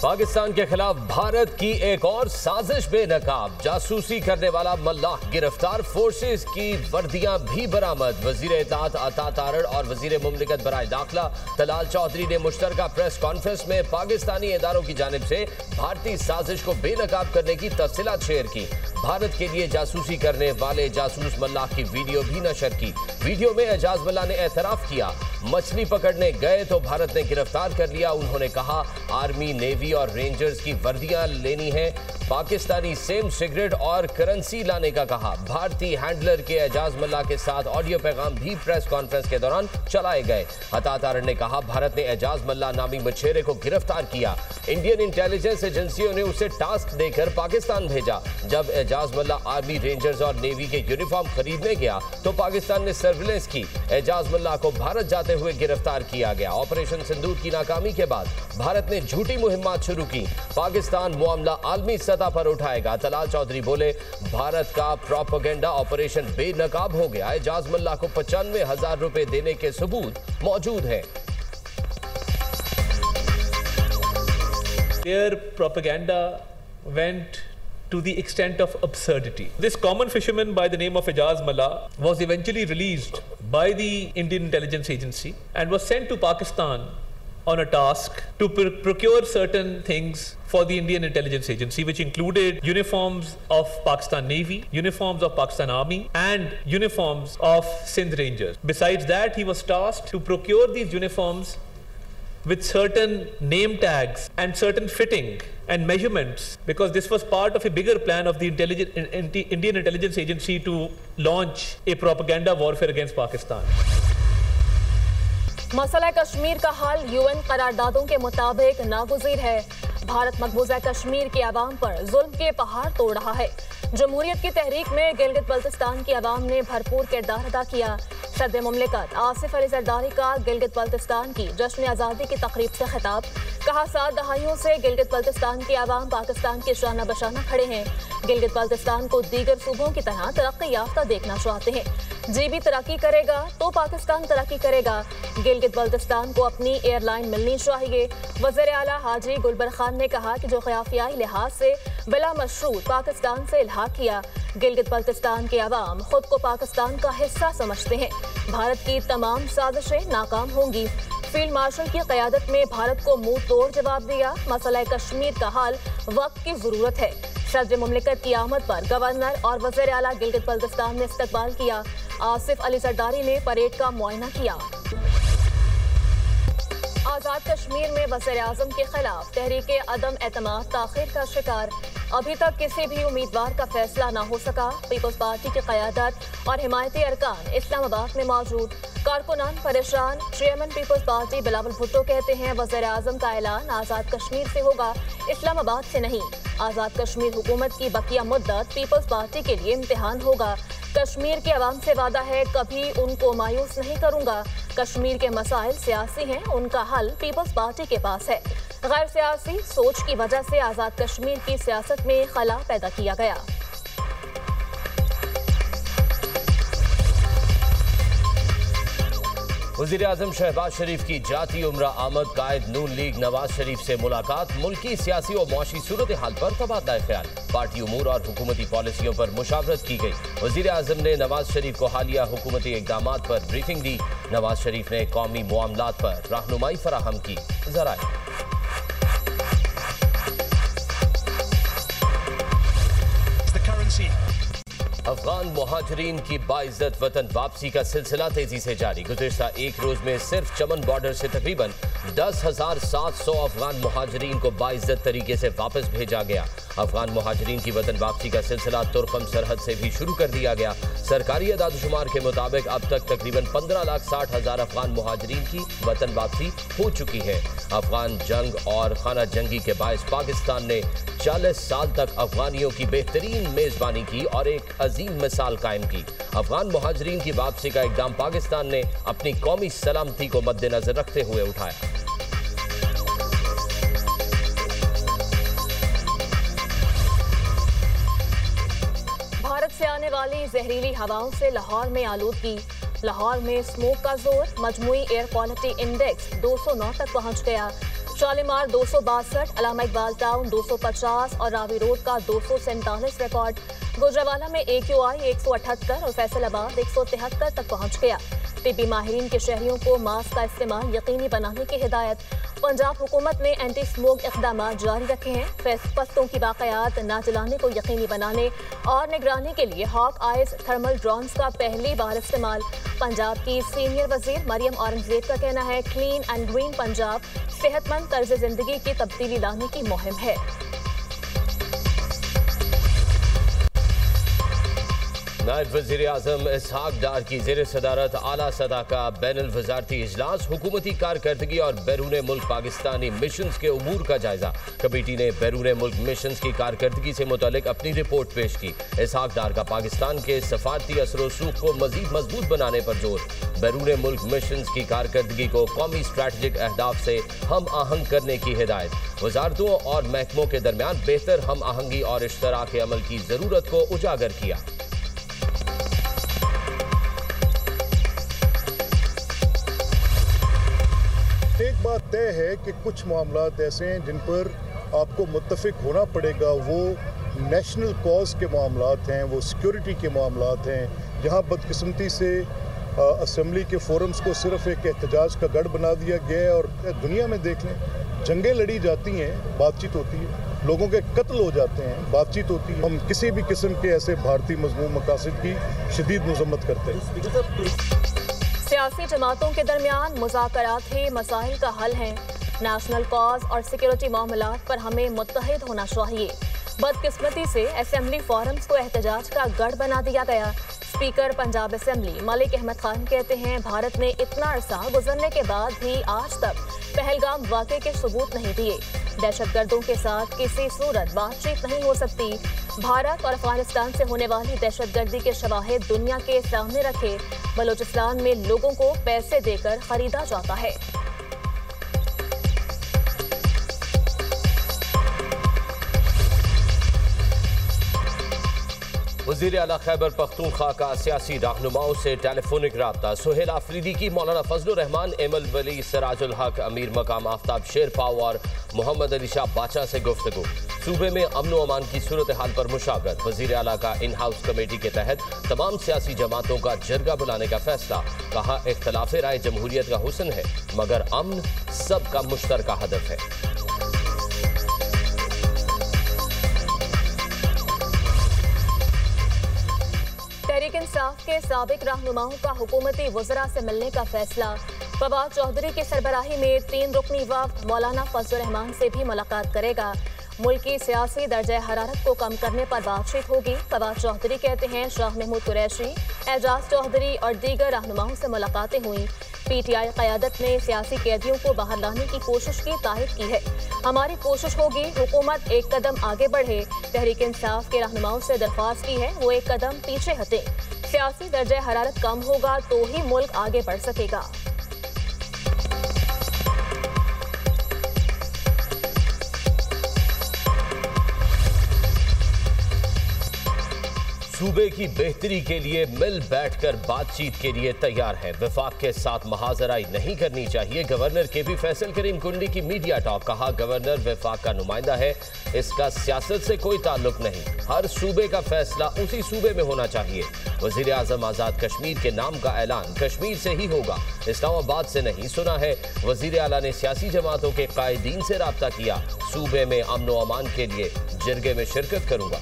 पाकिस्तान के खिलाफ भारत की एक और साजिश बेनकाब। जासूसी करने वाला मल्लाह गिरफ्तार, फोर्सेस की वर्दियां भी बरामद। वजीर इत्तलात अता तारड़ और वजीर मुमलिकत बराए दाखिला तलाल चौधरी ने मुश्तरका प्रेस कॉन्फ्रेंस में पाकिस्तानी इदारों की जानिब से भारतीय साजिश को बेनकाब करने की तफसीलात शेयर की। भारत के लिए जासूसी करने वाले जासूस मल्लाह की वीडियो भी नशर की। वीडियो में एजाज मल्लाह ने एतराफ किया, मछली पकड़ने गए तो भारत ने गिरफ्तार कर लिया। उन्होंने कहा, आर्मी, नेवी और रेंजर्स की वर्दियां लेनी है। पाकिस्तानी सेम सिगरेट और करेंसी लाने का कहा। भारतीय हैंडलर के एजाज मल्लाह के साथ ऑडियो पैगाम भी प्रेस कॉन्फ्रेंस के दौरान चलाए गए। अता तारड़ ने कहा, भारत ने एजाज मल्लाह नामी मछेरे को गिरफ्तार किया। इंडियन इंटेलिजेंस एजेंसियों ने उसे टास्क देकर पाकिस्तान भेजा। जब एजाज मल्लाह आर्मी, रेंजर्स और नेवी के यूनिफॉर्म खरीदने गया तो पाकिस्तान ने सर्विलेंस की। एजाज मल्लाह को भारत जाते हुए गिरफ्तार किया गया। ऑपरेशन सिंदूर की नाकामी के बाद भारत ने झूठी मुहिम्मात शुरू की। पाकिस्तान मामला आलमी सतह पर उठाएगा। तलाल चौधरी बोले, भारत का प्रोपेगेंडा ऑपरेशन बेनकाब हो गया। एजाज मल्लाह को 95,000 रुपए देने के सबूत मौजूद हैं। Their propaganda went to the extent of absurdity. This common fisherman by the name of Ejaz Mallah was eventually released by the Indian Intelligence Agency and was sent to Pakistan on a task to procure certain things for the Indian Intelligence Agency, which included uniforms of Pakistan Navy, uniforms of Pakistan Army and uniforms of Sindh Rangers. Besides that, he was tasked to procure these uniforms with certain name tags and certain fitting and measurements, because this was part of a bigger plan of the Indian Intelligence Agency to launch a propaganda warfare against Pakistan. मसला कश्मीर का हल UN करारदादों के मुताबिक नागुज़ीर है। भारत मकबूजा कश्मीर के अवाम पर जुल्म के पहाड़ तोड़ रहा है। जमहूरियत की तहरीक में गिलगित बल्तिस्तान की अवाम ने भरपूर किरदार अदा किया। सदर मुमलिकत आसिफ अली जरदारी का गिलगित बल्तिस्तान की जश्न आज़ादी की तकरीब से खिताब। कहा, 7 दहाइयों से गिलगित बल्तिस्तान के अवाम पाकिस्तान के शाना बशाना खड़े हैं। गिलगित बल्तिस्तान को दीगर सूबों की तरह तरक्की याफ्ता देखना चाहते हैं। जीबी तरक्की करेगा तो पाकिस्तान तरक्की करेगा। गिलगित बल्तिस्तान को अपनी एयरलाइन मिलनी चाहिए। वज़ीर आला हाजी गुलबर खान ने कहा कि जो क़याफ़ियाई लिहाज से बिला मशरूत पाकिस्तान से इल्हाक किया, गिलगित बल्तिस्तान के अवाम खुद को पाकिस्तान का हिस्सा समझते हैं। भारत की तमाम साजिशें नाकाम होंगी। फील्ड मार्शल की क़यादत में भारत को मुंह तोड़ जवाब दिया। मसला कश्मीर का हल वक्त की ज़रूरत है। सदर मुमलिकत की आमद पर गवर्नर और वज़ीर आला गिलगित बल्तिस्तान ने इस्तकबाल किया। आसिफ अली जरदारी ने परेड का मुआयना किया। आज़ाद कश्मीर में वज़ीर आज़म के खिलाफ तहरीके अदम एतमाद ताख़ीर का शिकार। अभी तक किसी भी उम्मीदवार का फैसला न हो सका। पीपल्स पार्टी की क़यादत और हिमायती अरकान इस्लामाबाद में मौजूद। कारकुनान परेशान। Chairman people's party Bilawal Bhutto कहते हैं, वज़ीर आज़म का ऐलान आज़ाद कश्मीर से होगा, इस्लामाबाद से नहीं। आज़ाद कश्मीर हुकूमत की बकिया मुद्दत पीपल्स पार्टी के लिए इम्तिहान होगा। कश्मीर के अवाम से वादा है, कभी उनको मायूस नहीं करूंगा। कश्मीर के मसाइल सियासी हैं, उनका हल पीपल्स पार्टी के पास है। गैर सियासी सोच की वजह से आज़ाद कश्मीर की सियासत में खला पैदा किया गया। वज़ीर आज़म शहबाज शरीफ की जाती उम्रा आमद। कायद नून लीग नवाज शरीफ से मुलाकात। मुल्की सियासी और मुआशी सूरत हाल पर तबादला ख्याल। पार्टी उमूर और हुकूमती पॉलिसियों पर मुशावरत की गई। वज़ीर आज़म ने नवाज शरीफ को हालिया हुकूमती इक़दाम पर ब्रीफिंग दी। नवाज शरीफ ने कौमी मामलात पर रहनुमाई फराहम की। ज़राए अफगान मुहाजिरीन की बाइज्जत वतन वापसी का सिलसिला तेजी से जारी। गुज़िश्ता एक रोज में सिर्फ चमन बॉर्डर से तकरीबन 10,700 अफगान मुहाजिरीन को बाइज्जत तरीके से वापस भेजा गया। अफगान मुहाजिरीन की वतन वापसी का सिलसिला तुर्कम सरहद से भी शुरू कर दिया गया। सरकारी अदाद-ओ-शुमार के मुताबिक अब तक तकरीबन 15,60,000 अफगान मुहाजिरीन की वतन वापसी हो चुकी है। अफगान जंग और खाना जंगी के बायस पाकिस्तान ने 40 साल तक अफगानियों की बेहतरीन मेजबानी की और एक अजीम मिसाल कायम की। अफगान मुहाजिरीन की वापसी का इक़दाम पाकिस्तान ने अपनी कौमी सलामती को मद्देनजर रखते हुए उठाया। भारत से आने वाली जहरीली हवाओं से लाहौर में आलूदगी। लाहौर में स्मोक का जोर। मजमूई एयर क्वालिटी इंडेक्स 209 तक पहुंच गया। शालीमार 262, अलामा इकबाल टाउन 250 और रावी रोड का 247 रिकॉर्ड। गुजरावाला में AQI 178 और फैसलाबाद 173 तक पहुंच गया। तिब्बी माहिरीन के शहरियों को मास्क का इस्तेमाल यकीनी बनाने की हिदायत। पंजाब हुकूमत ने एंटी स्मोक इक़दाम जारी रखे हैं। पस्तों की बाक़यात ना जलाने को यकीनी बनाने और निगरानी के लिए हॉक आइज थर्मल ड्रोन्स का पहली बार इस्तेमाल। पंजाब की सीनियर वजीर मरियम औरंगजेब का कहना है, क्लीन एंड ग्रीन पंजाब सेहतमंद तर्ज जिंदगी की तब्दीली लाने की मुहिम है। नायब वज़ीर आज़म इसहाक डार की ज़ेर सदारत आला सतह का बैनुल वज़ारती इजलास, हुकूमती कारकर्दगी और बैरून मुल्क पाकिस्तानी मिशंस के उमूर का जायजा। कमेटी ने बैरून मुल्क मिशंस की कारकर्दगी से मुतालिक अपनी रिपोर्ट पेश की। इसहाक डार का पाकिस्तान के सफारती असर सूख को मजीद मजबूत बनाने पर जोर। बैरून मुल्क मिशंस की कारकर्दगी को कौमी स्ट्रैटेजिक अहदाफ से हम आहंग करने की हिदायत। वजारतों और महकमों के दरमियान बेहतर हम आहंगी और इश्तराक अमल की ज़रूरत को उजागर किया। एक बात तय है कि कुछ मामलात ऐसे हैं जिन पर आपको मुत्तफिक होना पड़ेगा। वो नेशनल कॉज के मामलात हैं, वो सिक्योरिटी के मामलात हैं, जहां बदकिस्मती से असम्बली के फोरम्स को सिर्फ एक एहतजाज का गढ़ बना दिया गया है। और दुनिया में देख लें, जंगें लड़ी जाती हैं, बातचीत होती है, लोगों के कत्ल हो जाते हैं, बातचीत होती है। हम किसी भी किस्म के ऐसे भारतीय मज़मूम मकासद की शदीद मज़म्मत करते हैं। सियासी जमातों के दरमियान मुज़ाकरात ही मसाइल का हल हैं। नेशनल कॉज और सिक्योरिटी मामलात पर हमें मुत्तहिद होना चाहिए। बदकिस्मती से असेंबली फोरम्स को एहतजाज का गढ़ बना दिया गया। स्पीकर पंजाब असेंबली मलिक अहमद खान कहते हैं, भारत ने इतना अरसा गुजरने के बाद भी आज तक पहलगाम वाक़े के सबूत नहीं दिए। दहशतगर्दों के साथ किसी सूरत बातचीत नहीं हो सकती। भारत और अफगानिस्तान से होने वाली दहशतगर्दी के शवाहिद दुनिया के सामने रखे। बलूचिस्तान में लोगों को पैसे देकर खरीदा जाता है। वज़ीर आला खैबर पख्तूनख्वा का सियासी रहनुमाओं से टेलीफोनिक राब्ता। सुहेल आफरीदी की मौलाना फजलुर रहमान, एमल वली, सिराजुल हक, अमीर मकाम आफ्ताब शेरपाव और मोहम्मद अली शाह बाचा से गुफ्तगू। सूबे में अमन व अमान की सूरत हाल पर मुशावरत। वज़ीर आला का इन हाउस कमेटी के तहत तमाम सियासी जमातों का जरगा बुलाने का फैसला। कहा, इख्तलाफ राय जमहूरियत का हुस्न है, मगर अमन सबका मुश्तरका हदफ है। तहरीक इंसाफ के साबिक रहनुमाओं का हुकूमती वज़रा से मिलने का फैसला। फवाद चौधरी की सरबराही में 3 रुकनी वफ़द मौलाना फजलुर रहमान से भी मुलाकात करेगा। मुल्की सियासी दर्जा हरारत को कम करने पर बातचीत होगी। फवाद चौधरी कहते हैं, शाह महमूद कुरैशी, एजाज चौधरी और दीगर रहनुमाओं से मुलाकातें हुई। PTI क़यादत ने सियासी कैदियों को बाहर लाने की कोशिश की तारीफ की है। हमारी कोशिश होगी हुकूमत एक कदम आगे बढ़े। तहरीक इंसाफ के रहनुमाओं से दरख्वास्त की है वो एक कदम पीछे हटे। सियासी दर्जा हरारत कम होगा तो ही मुल्क आगे बढ़ सकेगा। सूबे की बेहतरी के लिए मिल बैठकर बातचीत के लिए तैयार है। वफाक के साथ महाजराई नहीं करनी चाहिए। गवर्नर के भी फैसल करीम कुंडी की मीडिया टॉक। कहा, गवर्नर वफाक का नुमाइंदा है, इसका सियासत से कोई ताल्लुक नहीं। हर सूबे का फैसला उसी सूबे में होना चाहिए। वज़ीर आज़म आज़ाद कश्मीर के नाम का ऐलान कश्मीर से ही होगा, इस्लामाबाद से नहीं। सुना है वज़ीर आला ने सियासी जमातों के कायदीन से राब्ता किया। सूबे में अमन व अमान के लिए जरगे में शिरकत करूंगा।